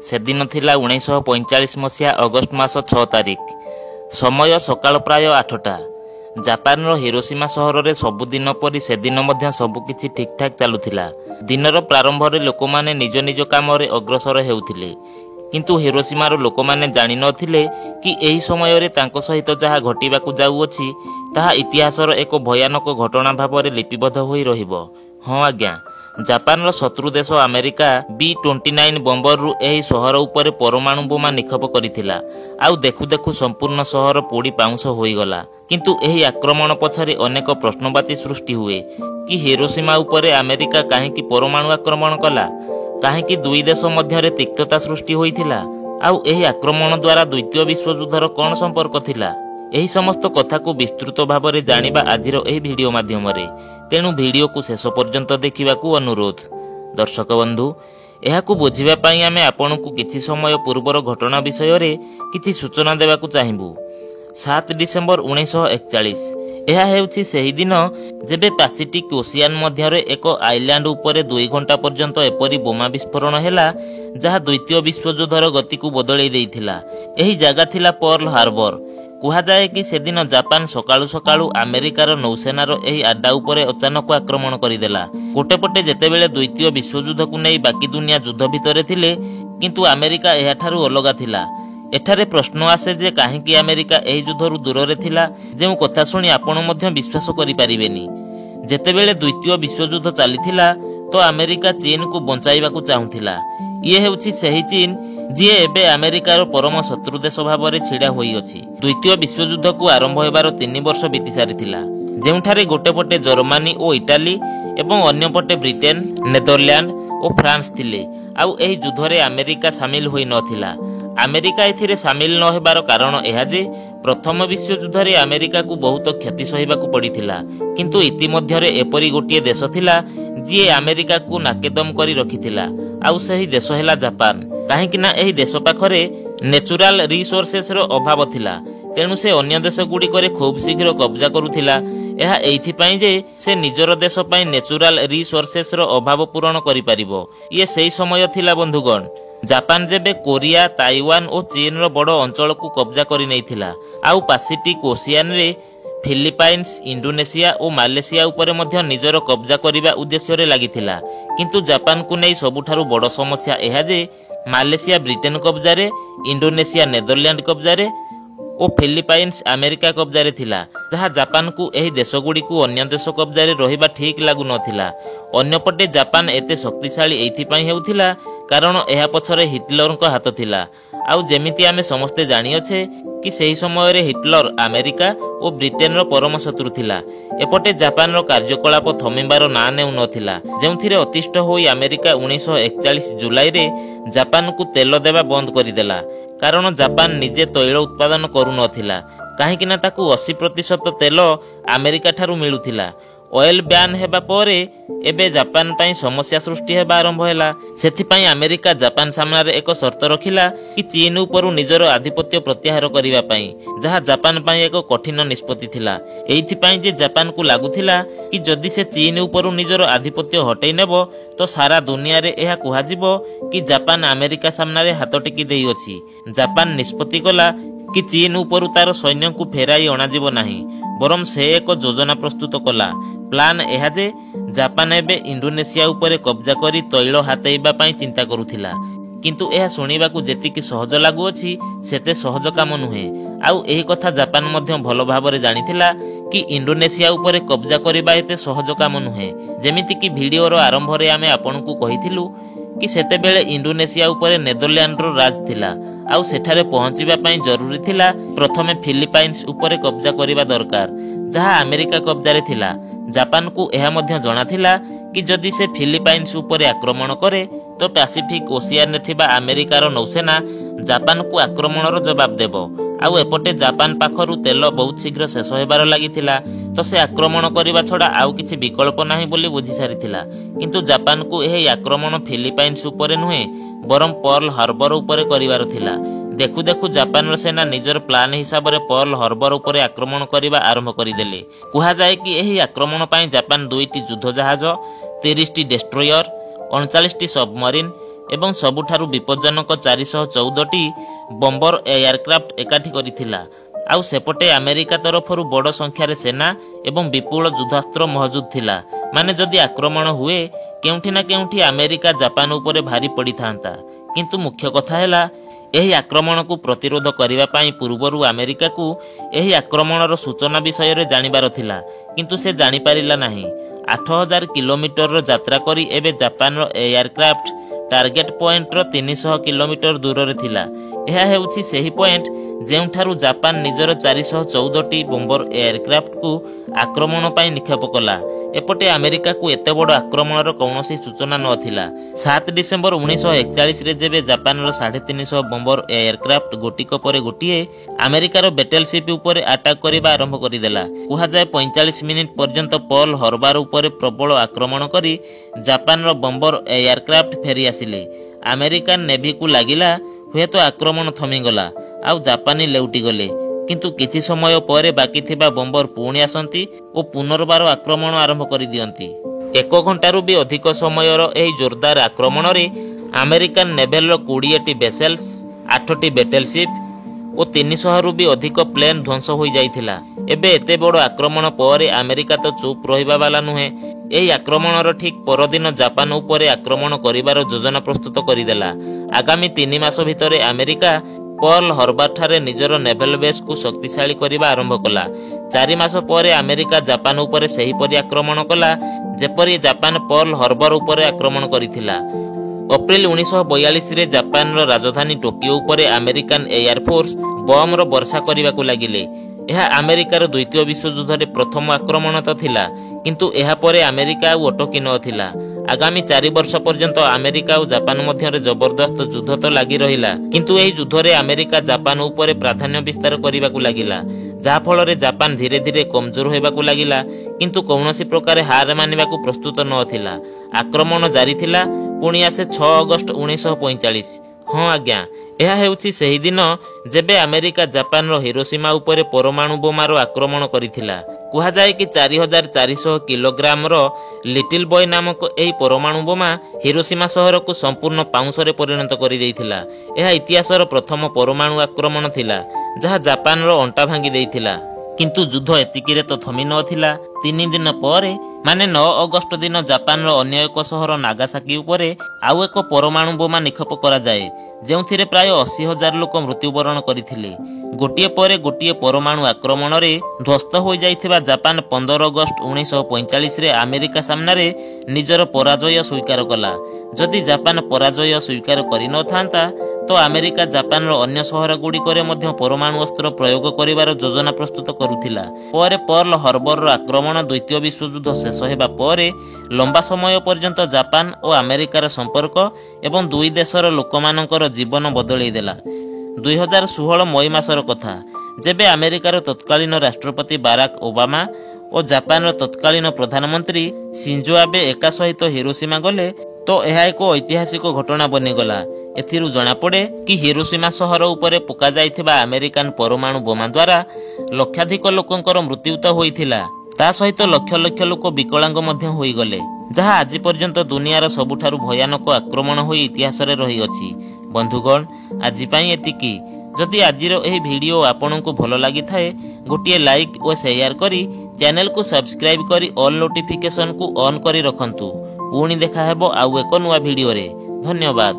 सेदिन थिला 1945 मसीहा अगस्ट मास 6 तारिख। समय सकाळ प्राय 8टा। जापान रो हिरोशिमा सहर रे सबुदिन परी सेदिन मध्य सबुकिछि ठीक ठाक चलुथिला। दिनर प्रारंभ रे लोकमाने निज निज काम रे अग्रसर हेउथिले, किंतु हिरोशिमार लोकमाने जानि नथिले कि एही समय रे तांको सहित जहा घटिबाकू जाउअछि ताहा इतिहासर एक भयानक घटना भाव रे लिपिबद्ध होई रहिबो। हां आज्ञा, जापान रो शत्रु देश अमेरिका B-29 बम्बर रु एही सहर उपरे परमाणु बोमा निक्षेप करिथिला। आउ देखु देखु संपूर्ण सहर पोड़ी पाउंस होई गला। किंतु एही आक्रमण पछरे अनेक प्रश्नवाची सृष्टि हुए कि हिरोशिमा उपरे अमेरिका काहेकि परमाणु आक्रमण कला, काहेकि दुई देश मध्य तिक्तता सृष्टि होइथिला, आउ एही आक्रमण द्वारा द्वितीय विश्वयुद्धर कौन संपर्क थिला। एही समस्त कथा को विस्तृत भाव में जानिबा आजिर एही वीडियो माध्यम रे। तेणु वीडियो को शेष पर्यंत देखा अनुरोध। दर्शक बंधु, एहाकू बुझिबा पई आमे आपनकू किछि समय पूर्वर घटना विषय रे किछि सूचना देबाकू चाहिबू। 7 डिसेम्बर 1941 यह हेउछि सेही दिन जेबे पैसिफिक ओशियन मध्य एक आइलैंड उपरे 2 घंटा पर्यंत एपरी बोमा विस्फोरण हैला जहा द्वितीय विश्वयुद्धर गति को बदलै दैथिला। एही जगह थिला पर्ल हार्बर। कुहा जाए कि सेदिन जापान सकाळु सकाळु अमेरिकार नौसेनार एही आड्डा उपरे अचानक आक्रमण करिदेला। गोटे पटे जेतेबेले द्वितीय विश्वयुद्ध को नहीं बाकी दुनिया युद्ध भितरे थिले, किंतु अमेरिका एहाठारु अलगा थिला। एठारे प्रश्न आसे जे काहेकि अमेरिका एही युद्धरु दूर थिला, जेउ कथा सुनी आपण मध्य विश्वास करि परिबेनी। जेतेबेले द्वितीय विश्वयुद्ध चलीथिला तो अमेरिका चीन को बंचाइबाकू चाहुथिला। ये हेउछि सेही चीन जिए एबे अमेरिकार परम शत्रु देश भाव में छिड़ा होई अछि। द्वितीय विश्वयुद्ध को आरंभ होबार 3 वर्ष बीती सारिथिला, जेउठारे गोटे पटे जर्मनी और इटाली एवं अन्य पटे ब्रिटेन, नेदरलैंड और फ्रांस थिले। आउ एही युद्ध रे अमेरिका शामिल होई नथिला। अमेरिका एथिरे शामिल न हेबार कारण एहा जे प्रथम विश्वयुद्ध रे अमेरिका को बहुत क्षति सहिबाकू पड़िथिला, किंतु इतिमध्ये रे एपरी गोटिए देश थिला जिए अमेरिका को नाकेदम करी रखिथिला। आउ सही देश हेला जापान। काहेकि ना एही देश पाखरे नेचुरल रिसोर्सेस रो अभाव थिला, तेणु से अन्य देश गुडी करे खूब शीघ्र कब्जा करुथिला। एहा एइथि पई जे से निजर देश पई नेचुरल रिसोर्सेस रो अभाव पूरण करि परिबो। ये सेही समय थिला बंधुगण, जापान जेबे कोरिया, ताइवान और चीन रो बड़ अंचल को कब्जा करि नैथिला। आउ पैसिफिक ओशियन रे फिलिपाइन्स, इंडोनेशिया और मालेशिया उपरे मध्य निजर कब्जा करिबा उद्देश्य रे लागिथिला। किंतु जापान को नै सबुठारु बड़ समस्या एहा जे मालेशिया ब्रिटेन कब्जा रे, इंडोनेशिया नेदरलैंड कब्जा रे और फिलिपाइन्स अमेरिका कब्जा रे थिला, जहा जापान को एही देश गुडी को अन्य देश कब्जा रे रहिबा ठीक लागु नथिला। अन्यपटे जापान एते शक्तिशाली एइथि पई हेउथिला कारण एहा पछरे हिटलर को हाथ थिला। आउ जेमिति आमे समस्ते जानि अछे कि सेही समय रे हिटलर अमेरिका और ब्रिटेन रो परम शत्रु थिला। एपटे जापान रो कार्यकलाप थमिबार ना नेउ नथिला, जेउथिरे अतिष्ठ होई अमेरिका 1941 जुलाई रे जापान को तेल देबा बंद करिदेला। कारण जापान निजे तैल उत्पादन करू नथिला, काहेकि ना ताकू 80% तेल अमेरिका ठारू मिलुथिला। ऑयल बैन हेबा परे एबे जापान पई समस्या सृष्टि हेबा आरंभ हैला। सेथि पई अमेरिका जापान सामने रे एक शर्त रखिला कि चीन उपरु निजर आधिपत्य प्रत्याहार करिबा पई, जहा जापान पई एक कठिन निष्पत्ति थिला। एइथि पई जे जापान को लागुथिला कि जदि से चीन उपरु निजर आधिपत्य हटै नेबो तो सारा दुनिया रे एहा कुहा जिवो कि जापान अमेरिका सामने रे हाथ टेकी देई अछि। जापान निष्पत्ति कला कि चीन उपरु तार सैन्य को फेराई अणा जिवो नाही, बरम से एक योजना प्रस्तुत कला। प्लान एहा जे जापान एबे इंडोनेशिया उपरे कब्जा करी तैल हातेइबा पई चिंता करुथिला। किंतु एहा सुनिबाकू जेतिकी सहज लागु अछि सेते सहज काम नुहे। आउ एही कथा जापान मध्य भलो भाबरे जानिथिला कि इंडोनेशिया उपरे कब्जा करिबा एते सहज काम नुहे। जेमिति कि वीडियो रो आरंभ रे आमे आपनकू कहिथिलु कि सेते बेले इंडोनेशिया उपरे नेदरलैंड रो राज थिला। आउ सेठारे पहुंचीबा पई जरूरी थिला प्रथमे फिलिपाइन्स उपरे कब्जा करिबा दरकार, जहा अमेरिका कब्जा रे थिला। जापान को यह मध्य जଣା थिला कि जदि से फिलिपाइन्स उपरे आक्रमण करे तो पैसिफिक ओशियन थिबा अमेरिकार नौसेना जापान को आक्रमणर जवाब देबो। आउ एपटे जापान पाखरु तेल बहुत शीघ्र शेष हेबार लागिथिला, तो से आक्रमण करिबा छडा आउ किछि विकल्प नाही बोली बुझी सारिथिला। किंतु जापान को एही आक्रमण फिलिपाइन्स उपरे नुहे बरम पर्ल हार्बर उपरे करिवार थिला। देखु देखु जापान सेना निजर प्लान हिसाब रे पर्ल हार्बर उपरे आक्रमण करिबा आरंभ करिदेले। कुहा जाए कि एही आक्रमण पई जापान 2टी युद्ध जहाज, 30टी डेस्ट्रॉयर, 39टी सबमरीन ଏବଂ ସବୁଠାରୁ ବିପଜ୍ଜନକ 414ଟି ବମ୍ବର ଏୟାରକ୍ରାଫ୍ଟ ଏକାଠି କରିଥିଲା। ଆଉ ସେପଟେ ଆମେରିକା ତରଫରୁ ବଡ଼ ସଂଖ୍ୟାରେ ସେନା ଏବଂ ବିପୁଳ ଯୁଦ୍ଧାସ୍ତ୍ର ମହଜୁଦ ଥିଲା। ମାନେ ଯଦି ଆକ୍ରମଣ ହୁଏ କେଉଁଠି ନା କେଉଁଠି ଆମେରିକା ଜାପାନ ଉପରେ ଭାରି ପଡ଼ିଥାନ୍ତା। କିନ୍ତୁ ମୁଖ୍ୟ କଥା ହେଲା ଏହି ଆକ୍ରମଣକୁ ପ୍ରତିରୋଧ କରିବା ପାଇଁ ପୂର୍ବରୁ ଆମେରିକାକୁ ଏହି ଆକ୍ରମଣର ସୂଚନା ବିଷୟରେ ଜାଣିବାର ଥିଲା, କିନ୍ତୁ ସେ ଜାଣିପାରିଲା ନାହିଁ। 8000 କିଲୋମିଟରର ଯାତ୍ରା କରି ଏବେ ଜାପାନର ଏୟାରକ୍ରାଫ୍ଟ ଟାର୍ଗେଟ ପଏଣ୍ଟର 300 କିଲୋମିଟର ଦୂରରେ ଥିଲା। ଏହା ହେଉଛି ସେହି ପଏଣ୍ଟ ଯେଉଁଠାରୁ ଜାପାନ ନିଜର 414ଟି ବମ୍ବର ଏୟାରକ୍ରାଫ୍ଟକୁ ଆକ୍ରମଣ ପାଇଁ ନିକ୍ଷେପ କଲା। ଏପଟେ ଆମେରିକାକୁ ଏତେ ବଡ଼ ଆକ୍ରମଣର କୌଣସି ସୂଚନା ନଥିଲା। 7 ଡିସେମ୍ବର 1941ରେ ଯେବେ ଜାପାନର 350 ବମ୍ବର ଏୟାରକ୍ରାଫ୍ଟ ଗୋଟିକ ପରେ ଗୋଟିଏ ଆମେରିକାର ବେଟେଲସିପ୍ ଉପରେ ଆଟାକ୍ କରିବା ଆରମ୍ଭ କରିଦେଲା। କୁହାଯାଏ 45 ମିନିଟ୍ ପର୍ଯ୍ୟନ୍ତ ପର୍ଲ ହରବାର ଉପରେ ପ୍ରବଳ ଆକ୍ରମଣ କରି ଜାପାନର ବମ୍ବର ଏୟାରକ୍ରାଫ୍ଟ ଫେରି ଆସିଲେ। ଆମେରିକାନ ନେଭିକୁ ଲାଗିଲା ହୁଏତ ଆକ୍ରମଣ ଥମିଗଲା ଆଉ ଜାପାନୀ ଲେଉଟିଗଲେ, କିନ୍ତୁ କିଛି ସମୟ ପରେ ବାକି ଥିବା ବମ୍ବର ପୁଣି ଆସନ୍ତି ଓ ପୁନର୍ବାର ଆକ୍ରମଣ ଆରମ୍ଭ କରିଦିଅନ୍ତି। 1 ଘଣ୍ଟାରୁ ବି ଅଧିକ ସମୟର ଏହି ଜୋରଦାର ଆକ୍ରମଣରେ ଆମେରିକାନ ନେଭେଲର 20ଟି ଭେସେଲ୍ସ, 8ଟି ବେଟେଲସିପ୍ ଓ 300ରୁ ବି ଅଧିକ ପ୍ଲେନ୍ ଧ୍ୱଂସ ହୋଇଯାଇଥିଲା। ଏବେ ଏତେ ବଡ଼ ଆକ୍ରମଣ ପରେ ଆମେରିକା ତ ଚୁପ୍ ରହିବା ବାଲା ନୁହେଁ। ଏହି ଆକ୍ରମଣର ଠିକ୍ ପରଦିନ ଜାପାନ ଉପରେ ଆକ୍ରମଣ କରିବାର ଯୋଜନା ପ୍ରସ୍ତୁତ କରିଦେଲା। ଆଗାମୀ 3 ମାସ ଭିତରେ ଆମେରିକା ପର୍ଲ ହରବାରଠାରେ ନିଜର ନେଭେଲ ବେସ୍କୁ ଶକ୍ତିଶାଳୀ କରିବା ଆରମ୍ଭ କଲା। 4 ମାସ ପରେ ଆମେରିକା ଜାପାନ ଉପରେ ସେହିପରି ଆକ୍ରମଣ କଲା ଯେପରି ଜାପାନ ପର୍ଲ ହରବର ଉପରେ ଆକ୍ରମଣ କରିଥିଲା। ଏପ୍ରିଲ 1942ରେ ଜାପାନର ରାଜଧାନୀ ଟୋକିଓ ଉପରେ ଆମେରିକାନ ଏୟାରଫୋର୍ସ ବମ୍ର ବର୍ଷା କରିବାକୁ ଲାଗିଲେ। ଏହା ଆମେରିକାର ଦ୍ୱିତୀୟ ବିଶ୍ୱଯୁଦ୍ଧରେ ପ୍ରଥମ ଆକ୍ରମଣ ତ ଥିଲା, କିନ୍ତୁ ଏହାପରେ ଆମେରିକା ଆଉ ଅଟକି ନଥିଲା। ଆଗାମୀ 4 ବର୍ଷ ପର୍ଯ୍ୟନ୍ତ ଆମେରିକା ଓ ଜାପାନ ମଧ୍ୟରେ ଜବରଦସ୍ତ ଯୁଦ୍ଧ ତ ଲାଗି ରହିଲା, କିନ୍ତୁ ଏହି ଯୁଦ୍ଧରେ ଆମେରିକା ଜାପାନ ଉପରେ ପ୍ରାଧାନ୍ୟ ବିସ୍ତାର କରିବାକୁ ଲାଗିଲା, ଯାହାଫଳରେ ଜାପାନ ଧୀରେ ଧୀରେ କମଜୋର ହେବାକୁ ଲାଗିଲା, କିନ୍ତୁ କୌଣସି ପ୍ରକାର ହାର ମାନିବାକୁ ପ୍ରସ୍ତୁତ ନଥିଲା। ଆକ୍ରମଣ ଜାରି ଥିଲା। ପୁଣି ଆସେ 6 ଅଗଷ୍ଟ 1945। ହଁ ଆଜ୍ଞା, ଏହା ହେଉଛି ସେହି ଦିନ ଯେବେ ଆମେରିକା ଜାପାନର ହିରୋସୀମା ଉପରେ ପରମାଣୁ ବୋମାର ଆକ୍ରମଣ କରିଥିଲା। କୁହାଯାଏ କି 4400 କିଲୋଗ୍ରାମର ଲିଟିଲ ବୟ ନାମକ ଏହି ପରମାଣୁ ବୋମା ହିରୋସୀମା ସହରକୁ ସମ୍ପୂର୍ଣ୍ଣ ପାଉଁଶରେ ପରିଣତ କରିଦେଇଥିଲା। ଏହା ଇତିହାସର ପ୍ରଥମ ପରମାଣୁ ଆକ୍ରମଣ ଥିଲା, ଯାହା ଜାପାନର ଅଣ୍ଟା ଭାଙ୍ଗି ଦେଇଥିଲା। କିନ୍ତୁ ଯୁଦ୍ଧ ଏତିକିରେ ତ ଥମି ନଥିଲା। 3 ଦିନ ପରେ ମାନେ 9 ଅଗଷ୍ଟ ଦିନ ଜାପାନର ଅନ୍ୟ ଏକ ସହର ନାଗାସାକି ଉପରେ ଆଉ ଏକ ପରମାଣୁ ବୋମା ନିକ୍ଷେପ କରାଯାଏ, ଯେଉଁଥିରେ ପ୍ରାୟ 80,000 ଲୋକ ମୃତ୍ୟୁବରଣ କରିଥିଲେ। ଗୋଟିଏ ପରେ ଗୋଟିଏ ପରମାଣୁ ଆକ୍ରମଣରେ ଧ୍ୱସ୍ତ ହୋଇଯାଇଥିବା ଜାପାନ 15 ଅଗଷ୍ଟ 1945ରେ ଆମେରିକା ସାମ୍ନାରେ ନିଜର ପରାଜୟ ସ୍ୱୀକାର କଲା। ଯଦି ଜାପାନ ପରାଜୟ ସ୍ୱୀକାର କରିନଥାନ୍ତା ତ ଆମେରିକା ଜାପାନର ଅନ୍ୟ ସହରଗୁଡ଼ିକରେ ମଧ୍ୟ ପରମାଣୁ ଅସ୍ତ୍ର ପ୍ରୟୋଗ କରିବାର ଯୋଜନା ପ୍ରସ୍ତୁତ କରୁଥିଲା। ପରେ ପର୍ଲ ହରବରର ଆକ୍ରମଣ ଦ୍ୱିତୀୟ ବିଶ୍ୱଯୁଦ୍ଧ ଶେଷ ହେବା ପରେ ଲମ୍ବା ସମୟ ପର୍ଯ୍ୟନ୍ତ ଜାପାନ ଓ ଆମେରିକାର ସମ୍ପର୍କ ଏବଂ ଦୁଇ ଦେଶର ଲୋକମାନଙ୍କର ଜୀବନ ବଦଳେଇ ଦେଲା। 2016 ମଇ ମାସର କଥା, ଯେବେ ଆମେରିକାର ତତ୍କାଳୀନ ରାଷ୍ଟ୍ରପତି ବାରାକ ଓବାମା ଓ ଜାପାନର ତତ୍କାଳୀନ ପ୍ରଧାନମନ୍ତ୍ରୀ ସିଞ୍ଜୋ ଆବେ ଏକା ସହିତ ହିରୋସୀମା ଗଲେ, ତ ଏହା ଏକ ଐତିହାସିକ ଘଟଣା ବନିଗଲା। ଏଥିରୁ ଜଣାପଡ଼େ କି ହିରୋସୀମା ସହର ଉପରେ ପକାଯାଇଥିବା ଆମେରିକାନ ପରମାଣୁ ବୋମା ଦ୍ୱାରା ଲକ୍ଷାଧିକ ଲୋକଙ୍କର ମୃତ୍ୟୁ ତ ହୋଇଥିଲା, ତା ସହିତ ଲକ୍ଷ ଲକ୍ଷ ଲୋକ ବିକଳାଙ୍ଗ ମଧ୍ୟ ହୋଇଗଲେ, ଯାହା ଆଜି ପର୍ଯ୍ୟନ୍ତ ଦୁନିଆର ସବୁଠାରୁ ଭୟାନକ ଆକ୍ରମଣ ହୋଇ ଇତିହାସରେ ରହିଅଛି। ବନ୍ଧୁଗଣ, ଆଜି ପାଇଁ ଏତିକି। ଯଦି ଆଜିର ଏହି ଭିଡ଼ିଓ ଆପଣଙ୍କୁ ଭଲ ଲାଗିଥାଏ, ଗୋଟିଏ ଲାଇକ୍ ଓ ସେୟାର କରି ଚ୍ୟାନେଲକୁ ସବସ୍କ୍ରାଇବ୍ କରି ଅଲ୍ ନୋଟିଫିକେସନକୁ ଅନ୍ କରି ରଖନ୍ତୁ। ପୁଣି ଦେଖା ହେବ ଆଉ ଏକ ନୂଆ ଭିଡ଼ିଓରେ। ଧନ୍ୟବାଦ।